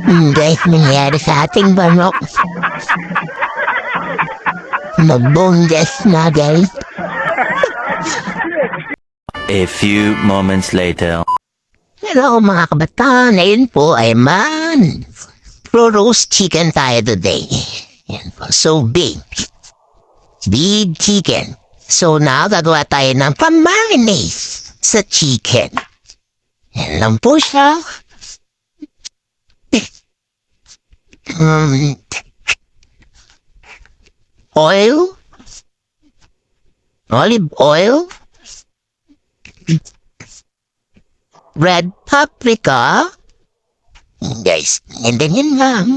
Guys, nangyari sa ating manok. Magbonggas na, guys. A few moments later. Hello mga kabataan, ngayon po ay roast chicken tayo today. Yan po. So big chicken. So now gagawa tayo ng pamarinade sa chicken. Yan lang po siya. Olive oil, red paprika, guys, and then yun lang.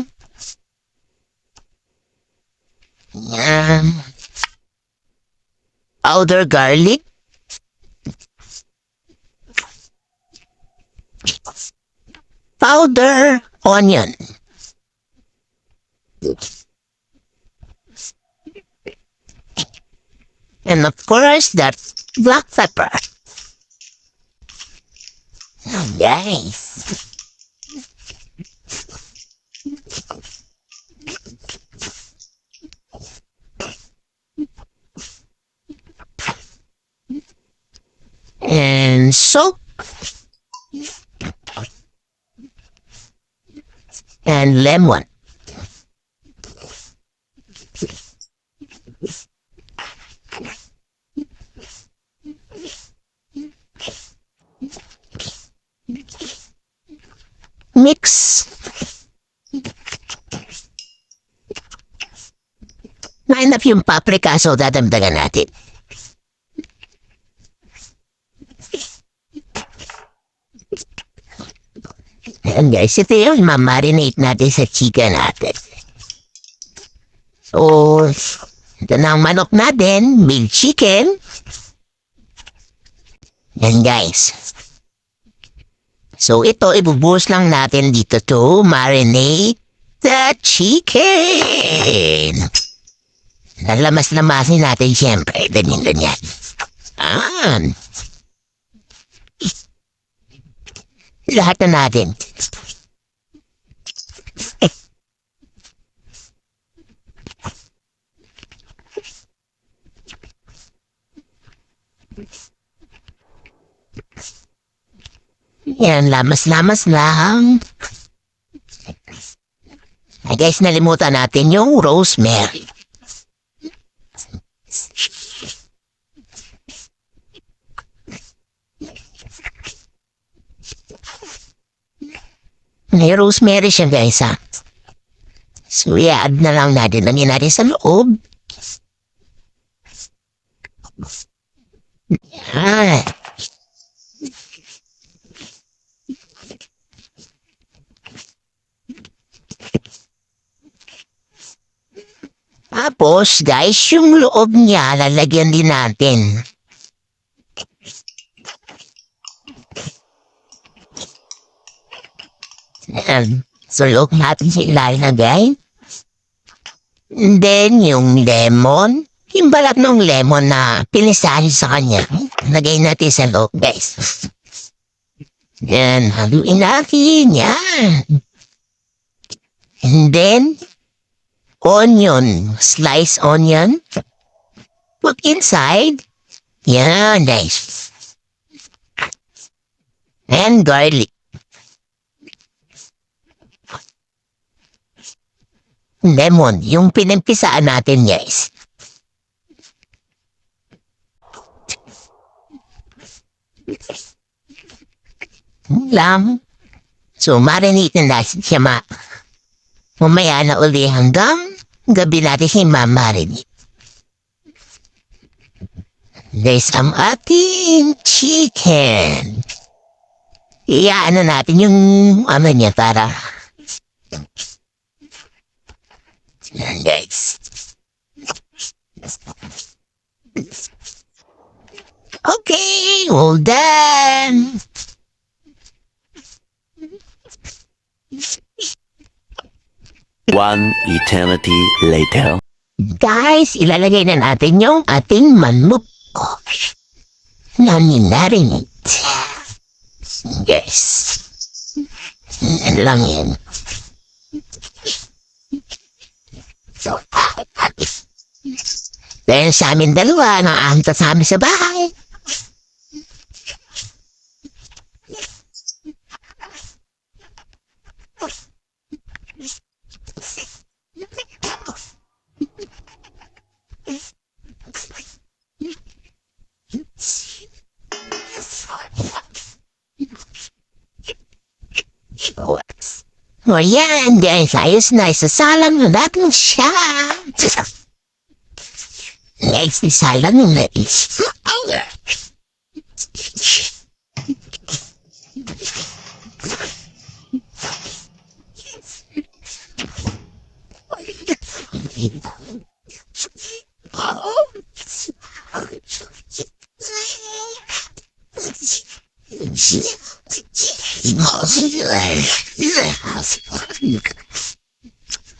Powder garlic, powder onion, and of course that black pepper. Guys. And salt. And lemon. Mix. Line-up yung paprika so dadamdagan natin. Ayan guys, ito yung mamarinate natin sa chicken natin. So, ito na ang manok natin, big chicken. Ayan guys. So, ito, ibubuhos lang natin dito to marinate the chicken. Nalamas-lamasin natin siyempre. Ganyan. Lahat na natin. Yan, lamas-lamas lang. Ay guys, nalimutan natin yung rosemary. May rosemary siya guys ha. So i-add na lang natin. Lagyan natin sa loob. Yan. Tapos, guys, yung loob niya, lalagyan din natin. Ayan. So, loob natin sa ilalagay. And then, yung lemon. Yung balat ng lemon na pinisahin sa kanya. Lagay natin sa loob, guys. Yan, haluin natin. Yan. And then, onion, sliced onion, put inside. Yan, guys. And garlic. Lemon, yung pinimpisaan natin, guys. Lang. So, marinate na natin siya mamaya na uli hanggang gabi natin siya mamarinate. Guys, ang ating chicken. Iyaan na natin yung niya para. Yan guys. Okay, all done. One eternity later. Guys, ilalagay na natin yung ating manok na ninarinate. Yes. Yan lang yan. Dahil sa amin dalawa, nakaanta sa amin sa bahay. O yan, dahil ayos na, isasalan mo natin siya. Next, isasalan mo natin siya.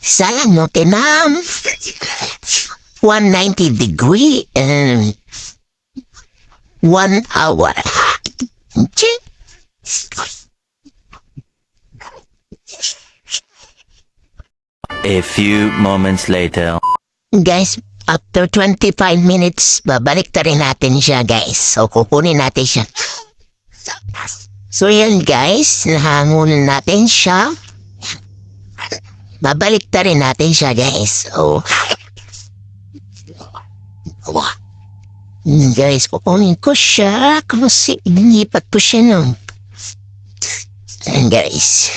Salang mo, tinam. 190 degree and 1 hour. A few moments later. Guys, after 25 minutes, babalik ta rin natin siya, guys. So, kukunin natin siya. So, yan, guys. Nahangunan natin siya. Babalik ta rin natin siya, guys. So, guys, kukunin ko siya kasi inipat ko siya nung. And guys.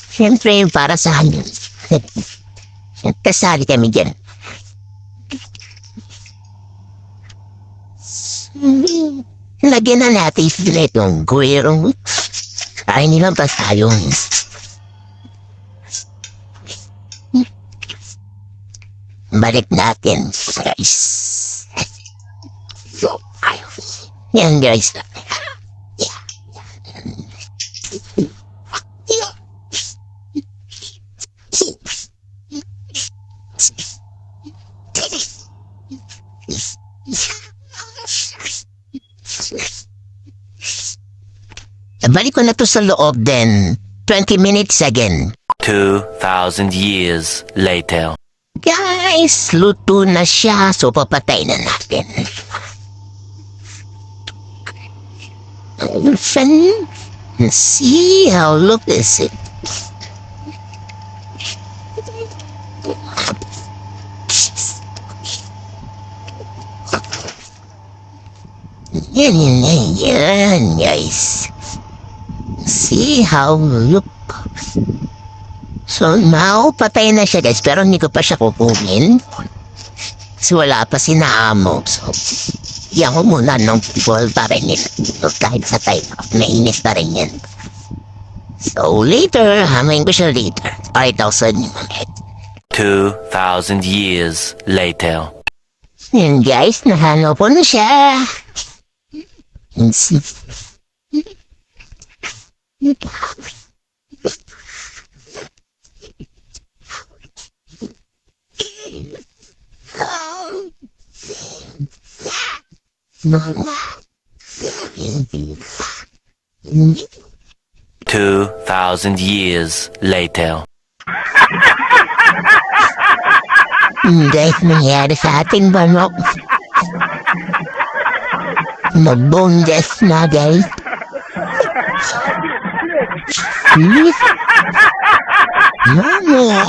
Siyempre, para sa amin. Kasali kami dyan. Lagyan na natin sila itong guwerong. Ay nilang pasayong. Balik natin, guys. Yan, guys. Balik ko na to sa loob then 20 minutes again. 2,000 years later. Guys, luto na siya, so papatay na natin. Let's see how look is it. Yan, guys. See how look. So now, patay na siya, guys, pero hindi ko pa siya kukunin. Kasi wala pa si Naamo. So, iyan ko muna ng ball pa rin yun. So, kahit patay na, nainis pa rin yan. So, later, hamayin ko siya later. 5,000 minutes. 2,000 years later. Yan, guys, nahano po na siya. Let's see. 2,000 years later. Guys, nangyari sa ating manok. Nag-boneless na, guys. Mama.